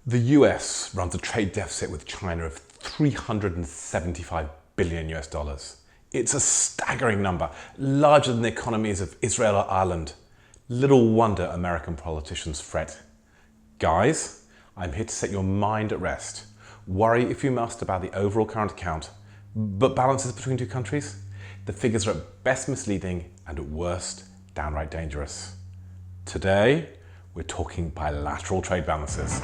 The US runs a trade deficit with China of 375 billion US dollars. It's a staggering number, larger than the economies of Israel or Ireland. Little wonder American politicians fret. Guys, I'm here to set your mind at rest. Worry if you must about the overall current account, but balances between two countries? The figures are at best misleading and at worst downright dangerous. Today, we're talking bilateral trade balances.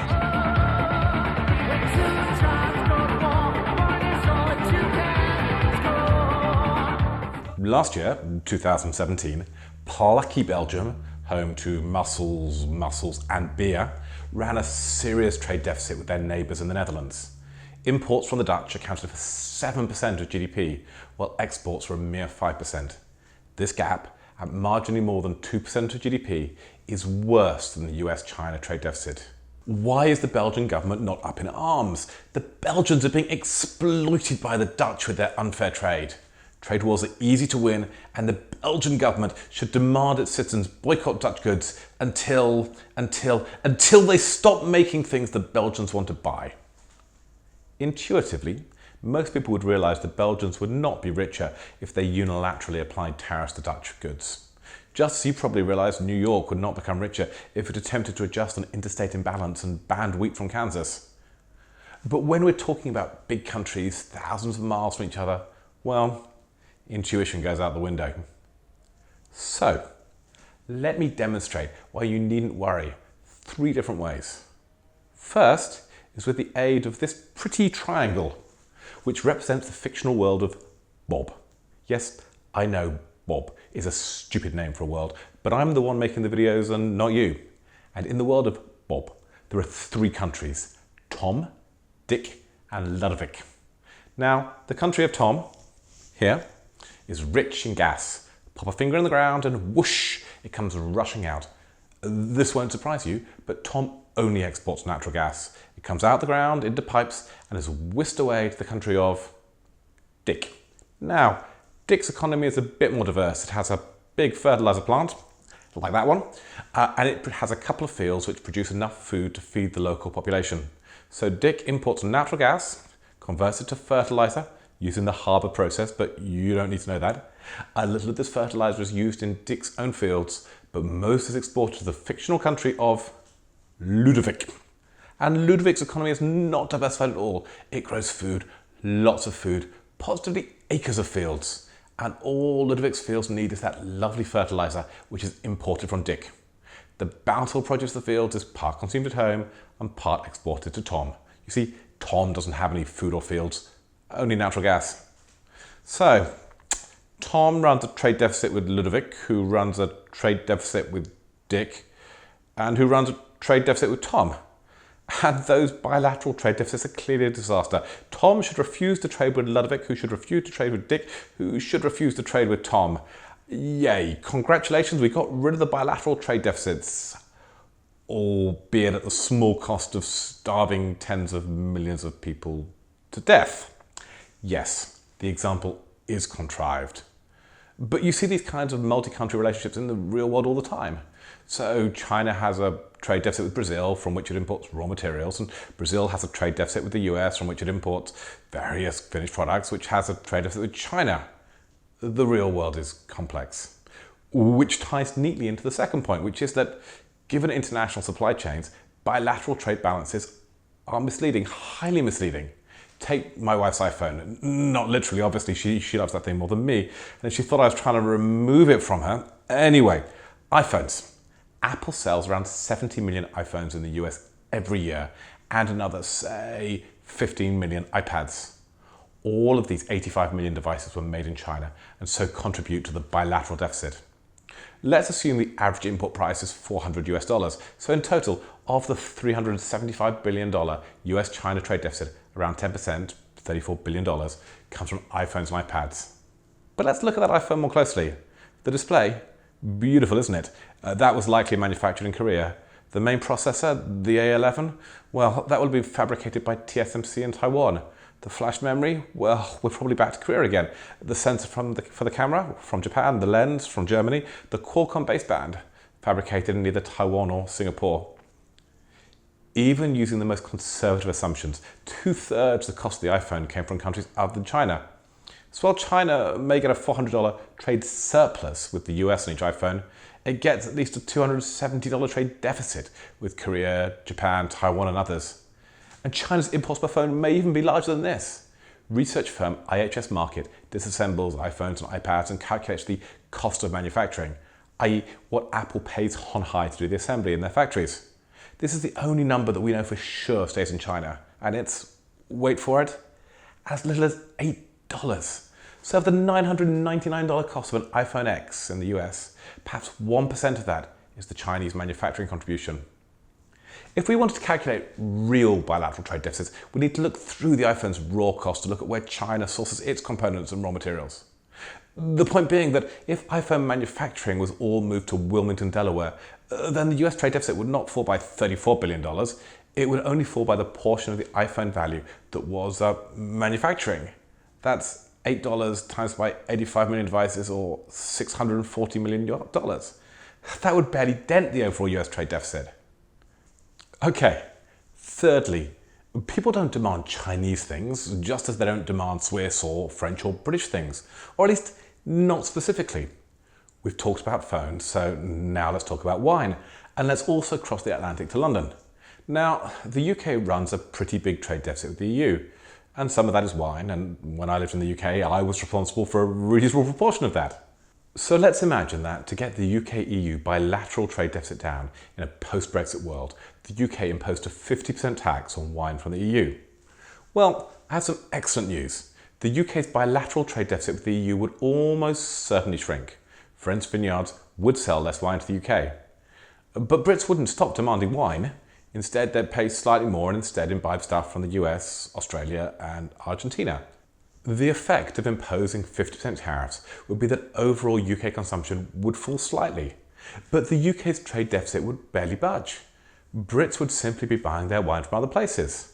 Last year, 2017, plucky Belgium, home to mussels and beer, ran a serious trade deficit with their neighbours in the Netherlands. Imports from the Dutch accounted for 7% of GDP, while exports were a mere 5%. This gap, at marginally more than 2% of GDP, is worse than the US-China trade deficit. Why is the Belgian government not up in arms? The Belgians are being exploited by the Dutch with their unfair trade. Trade wars are easy to win, and the Belgian government should demand its citizens boycott Dutch goods until they stop making things the Belgians want to buy. Intuitively, most people would realise the Belgians would not be richer if they unilaterally applied tariffs to Dutch goods. Just as you probably realise New York would not become richer if it attempted to adjust an interstate imbalance and banned wheat from Kansas. But when we're talking about big countries thousands of miles from each other, well, intuition goes out the window. So, let me demonstrate why you needn't worry 3 different ways. First is with the aid of this pretty triangle, which represents the fictional world of Bob. Yes, I know Bob is a stupid name for a world, but I'm the one making the videos and not you. And in the world of Bob, there are 3 countries: Tom, Dick, and Ludovic. Now, the country of Tom, here, is rich in gas. Pop a finger in the ground and whoosh, it comes rushing out. This won't surprise you, but Tom only exports natural gas. It comes out the ground into pipes and is whisked away to the country of Dick. Now, Dick's economy is a bit more diverse. It has a big fertilizer plant, like that one, and it has a couple of fields which produce enough food to feed the local population. So Dick imports natural gas, converts it to fertilizer, using the harbour process, but you don't need to know that. A little of this fertilizer is used in Dick's own fields, but most is exported to the fictional country of Ludovic. And Ludovic's economy is not diversified at all. It grows food, lots of food, positively acres of fields. And all Ludovic's fields need is that lovely fertilizer, which is imported from Dick. The bountiful produce of the fields is part consumed at home and part exported to Tom. You see, Tom doesn't have any food or fields, only natural gas. So, Tom runs a trade deficit with Ludovic, who runs a trade deficit with Dick, and who runs a trade deficit with Tom. And those bilateral trade deficits are clearly a disaster. Tom should refuse to trade with Ludovic, who should refuse to trade with Dick, who should refuse to trade with Tom. Yay, congratulations, we got rid of the bilateral trade deficits, albeit at the small cost of starving tens of millions of people to death. Yes, the example is contrived. But you see these kinds of multi-country relationships in the real world all the time. So China has a trade deficit with Brazil, from which it imports raw materials, and Brazil has a trade deficit with the US, from which it imports various finished products, which has a trade deficit with China. The real world is complex, which ties neatly into the second point, which is that given international supply chains, bilateral trade balances are misleading, highly misleading. Take my wife's iPhone. Not literally, obviously, she loves that thing more than me. And she thought I was trying to remove it from her. Anyway, iPhones. Apple sells around 70 million iPhones in the US every year, and another, say, 15 million iPads. All of these 85 million devices were made in China, and so contribute to the bilateral deficit. Let's assume the average import price is $400 US. So in total, of the $375 billion US-China trade deficit, around 10%, $34 billion, comes from iPhones and iPads. But let's look at that iPhone more closely. The display, beautiful, isn't it? That was likely manufactured in Korea. The main processor, the A11, well, that will be fabricated by TSMC in Taiwan. The flash memory, well, we're probably back to Korea again. The sensor for the camera, from Japan. The lens, from Germany. The Qualcomm baseband, fabricated in either Taiwan or Singapore. Even using the most conservative assumptions, 2/3 the cost of the iPhone came from countries other than China. So while China may get a $400 trade surplus with the US on each iPhone, it gets at least a $270 trade deficit with Korea, Japan, Taiwan and others. And China's imports per phone may even be larger than this. Research firm IHS Markit disassembles iPhones and iPads and calculates the cost of manufacturing, i.e. what Apple pays Hon Hai to do the assembly in their factories. This is the only number that we know for sure stays in China, and it's, wait for it, as little as $8. So of the $999 cost of an iPhone X in the US, perhaps 1% of that is the Chinese manufacturing contribution. If we wanted to calculate real bilateral trade deficits, we need to look through the iPhone's raw cost to look at where China sources its components and raw materials. The point being that if iPhone manufacturing was all moved to Wilmington, Delaware, then the US trade deficit would not fall by $34 billion. It would only fall by the portion of the iPhone value that was manufacturing. That's $8 times by 85 million devices, or $640 million. That would barely dent the overall US trade deficit. Okay, thirdly, people don't demand Chinese things just as they don't demand Swiss or French or British things, or at least not specifically. We've talked about phones, so now let's talk about wine, and let's also cross the Atlantic to London. Now, the UK runs a pretty big trade deficit with the EU, and some of that is wine, and when I lived in the UK, I was responsible for a reasonable proportion of that. So let's imagine that to get the UK-EU bilateral trade deficit down in a post-Brexit world, the UK imposed a 50% tax on wine from the EU. Well, I have some excellent news. The UK's bilateral trade deficit with the EU would almost certainly shrink. French vineyards would sell less wine to the UK. But Brits wouldn't stop demanding wine. Instead, they'd pay slightly more and instead imbibe stuff from the US, Australia and Argentina. The effect of imposing 50% tariffs would be that overall UK consumption would fall slightly, but the UK's trade deficit would barely budge. Brits would simply be buying their wine from other places.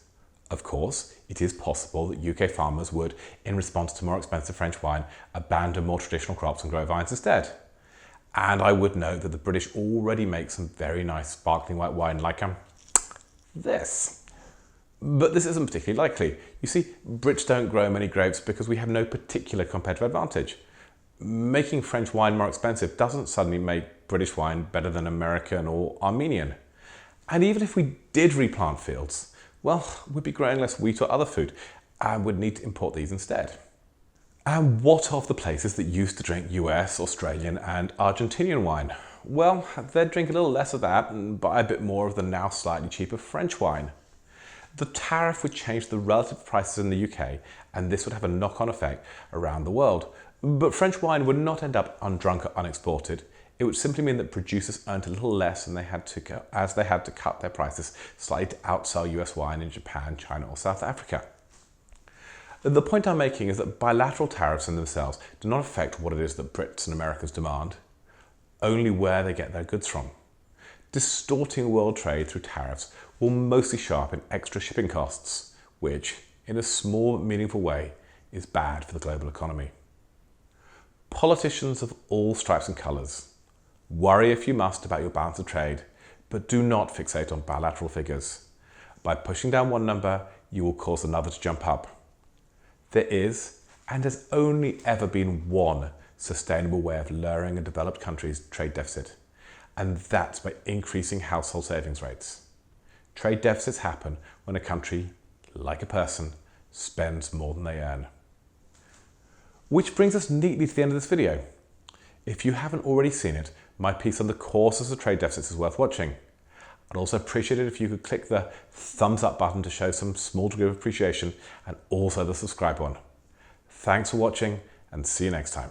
Of course, it is possible that UK farmers would, in response to more expensive French wine, abandon more traditional crops and grow vines instead. And I would note that the British already make some very nice sparkling white wine like this. But this isn't particularly likely. You see, Brits don't grow many grapes because we have no particular competitive advantage. Making French wine more expensive doesn't suddenly make British wine better than American or Armenian. And even if we did replant fields, well, we'd be growing less wheat or other food and would need to import these instead. And what of the places that used to drink US, Australian and Argentinian wine? Well, they'd drink a little less of that and buy a bit more of the now slightly cheaper French wine. The tariff would change the relative prices in the UK, and this would have a knock-on effect around the world. But French wine would not end up undrunk or unexported. It would simply mean that producers earned a little less than they had to cut their prices slightly to outsell US wine in Japan, China or South Africa. The point I'm making is that bilateral tariffs in themselves do not affect what it is that Brits and Americans demand, only where they get their goods from. Distorting world trade through tariffs will mostly show up in extra shipping costs, which, in a small but meaningful way, is bad for the global economy. Politicians of all stripes and colours, worry if you must about your balance of trade, but do not fixate on bilateral figures. By pushing down one number, you will cause another to jump up. There is, and has only ever been, one sustainable way of lowering a developed country's trade deficit, and that's by increasing household savings rates. Trade deficits happen when a country, like a person, spends more than they earn. Which brings us neatly to the end of this video. If you haven't already seen it, my piece on the causes of trade deficits is worth watching. I'd also appreciate it if you could click the thumbs up button to show some small degree of appreciation, and also the subscribe one. Thanks for watching and see you next time.